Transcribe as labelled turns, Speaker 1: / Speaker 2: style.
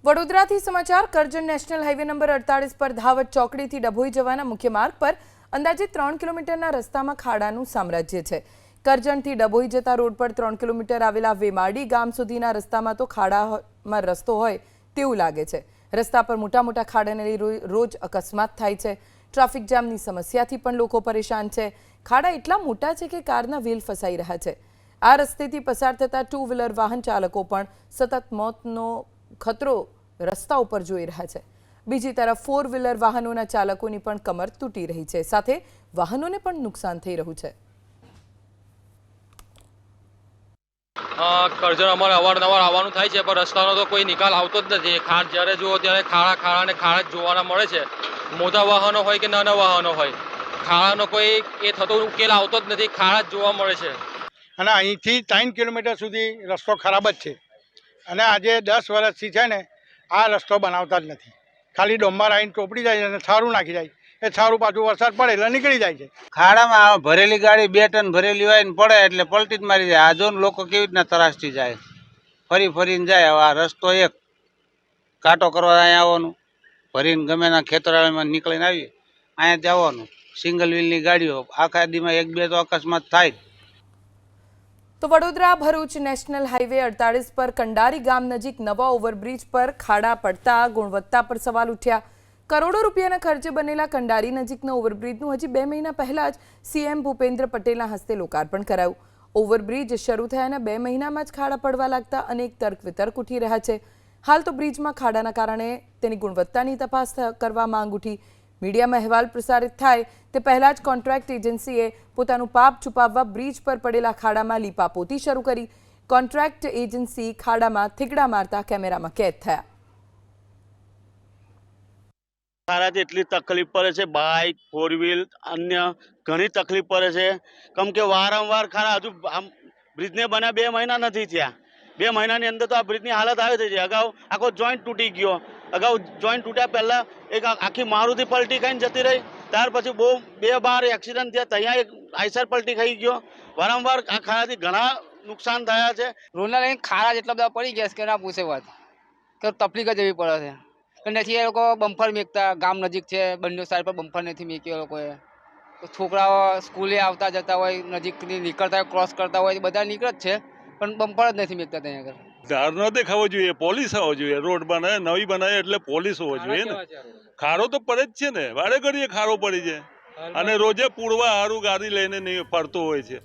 Speaker 1: વડોદરાથી સમાચાર Karjan national highway number 48 પર ધાવડ ચોકડીથી ડભોઈ જવાના મુખ્ય માર્ગ પર અંદાજે 3 કિલોમીટરના રસ્તામાં ખાડાનું સામ્રાજ્ય છે। કરજણથી ડભોઈ જતા રોડ પર 3 કિલોમીટર આવેલા વેમાડી ગામ સુધીના રસ્તામાં તો ખાડામાં રસ્તો હોય તેવું લાગે છે। રસ્તા પર મોટા ખાડાને લઈ રોજ અકસ્માત થાય છે। ટ્રાફિક જામની સમસ્યાથી પણ લોકો પરેશાન છે। ખાડા એટલા મોટા છે કે કારના વ્હીલ ફસાઈ રહ્યા છે। આ રસ્તેથી પસાર થતા ટુ વ્હીલર વાહન ચાલકો પણ સતત મોતનો ખતરો રસ્તા ઉપર જોઈ રહ્યા છે। બીજી તરફ ફોર વ્હીલર વાહનોના ચાલકોની પણ કમર તૂટી રહી છે, સાથે વાહનોને પણ નુકસાન થઈ રહ્યું છે।
Speaker 2: કરજણ અમારે અવારનવાર આવવાનું થાય છે, પણ રસ્તાનો તો કોઈ નિકાલ આવતો જ નથી। ખાડ જ્યારે જુઓ ત્યારે ખાડા ને ખાડા જ જોવાના મળે છે। મોટા વાહનો હોય કે નાના વાહનો હોય, ખાડાનો કોઈ એ થતો ઉકેલ આવતો જ નથી, ખાડા જ જોવા મળે છે।
Speaker 3: અને અહીંથી 3 કિલોમીટર સુધી રસ્તો ખરાબ જ છે અને આજે 10 વર્ષથી છે ને આ રસ્તો બનાવતા જ નથી। ખાલી ડોંબર આવીને ટોપડી જાય અને થારું નાખી જાય, એ થારું પાછું વરસાદ પડે એટલે નીકળી જાય છે।
Speaker 4: ખાડામાં ભરેલી ગાડી 2 ટન ભરેલી હોય ને પડે એટલે પલટી જ મારી જાય। આ જો લોકો કેવી રીતના તરાસથી જાય, ફરીને જાય। હવે આ રસ્તો એક કાંટો કરવા અહીંયા આવવાનું, ભરીને ગમે ના ખેતરાળીમાં નીકળીને આવીએ, અહીંયા જવાનું। સિંગલ વ્હીલની ગાડીઓ આખા દીમાં 1-2 તો અકસ્માત થાય જ।
Speaker 1: તો વડોદરા ભરૂચ નેશનલ હાઈવે 48 પર કંડારી ગામ નજીક નવા ઓવરબ્રિજ પર ખાડા પડતા ગુણવત્તા પર સવાલ ઉઠ્યા। કરોડો રૂપિયાના ખર્ચે બનેલા કંડારી નજીકના ઓવરબ્રિજનું હજી 2 મહિના પહેલા જ સીએમ ભૂપેન્દ્ર પટેલના હસ્તે લોકાર્પણ કરાયું। ઓવરબ્રિજ શરૂ થયાના 2 મહિનામાં જ ખાડા પડવા લાગતા અનેક તર્ક વિતર્ક ઉઠી રહ્યા છે। હાલ તો બ્રિજમાં ખાડાના કારણે તેની ગુણવત્તાની તપાસ કરવા માંગ ઉઠી। મીડિયામાં અહેવાલ પ્રસારિત થાય તે પહેલા જ કોન્ટ્રાક્ટ એજન્સીએ પોતાનું પાપ છુપાવવા બ્રિજ પર પડેલા ખાડામાં લીપાપોતી શરૂ કરી। કોન્ટ્રાક્ટ એજન્સી ખાડામાં થીગડા મારતા કેમેરામાં કેદ થયા।
Speaker 5: ખાડાથી એટલી તકલીફ પડે છે, બાઇક, 4 વ્હીલ અન્ય ઘણી તકલીફ પડે છે। કેમ કે વારંવાર ખાડા, હજુ આમ બ્રિજને બન્યા 2 મહિના નથી થયા। 2 મહિનાની અંદર તો આ બ્રિજની હાલત આવી થઈ છે। અગાઉ આખો જોઈન્ટ તૂટી ગયો, અગાઉ જોઈન્ટ તૂટ્યા પહેલા એક આખી મારુતિ પલટી ખાઈને જતી રહી, ત્યાર પછી બહુ 2 બાર એક્સિડન્ટ થયા, ત્યાં એક આઈસર પલટી ખાઈ ગયો। વારંવાર આ ખાડાથી ઘણા નુકસાન થયા છે।
Speaker 6: રોડના લઈને ખાડા જેટલા બધા પડી ગયા છે કે ના પૂછે વાત, કે તકલીફ જ એવી પડે છે। નથી એ લોકો બમ્પર મેકતા, ગામ નજીક છે, બંને સાઈડ પર બમ્પર નથી મેક્યો એ લોકોએ। તો છોકરાઓ સ્કૂલે આવતા જતા હોય, નજીકથી નીકળતા હોય, ક્રોસ કરતા હોય, બધા નીકળે જ છે, પણ બમ્પર જ નથી મેકતા ત્યાં આગળ।
Speaker 7: ધાર ન દેખાવો જોઈએ, પોલીસ આવવો જોઈએ। રોડ બનાવે, નવી બનાવે એટલે પોલીસ હોવો જોઈએ ને। ખાડો તો પડે જ છે ને, વાડે ઘડીએ ખાડો પડી જાય અને રોજે પૂરવા હારું ગાડી લઈને નહીં ફરતો હોય છે।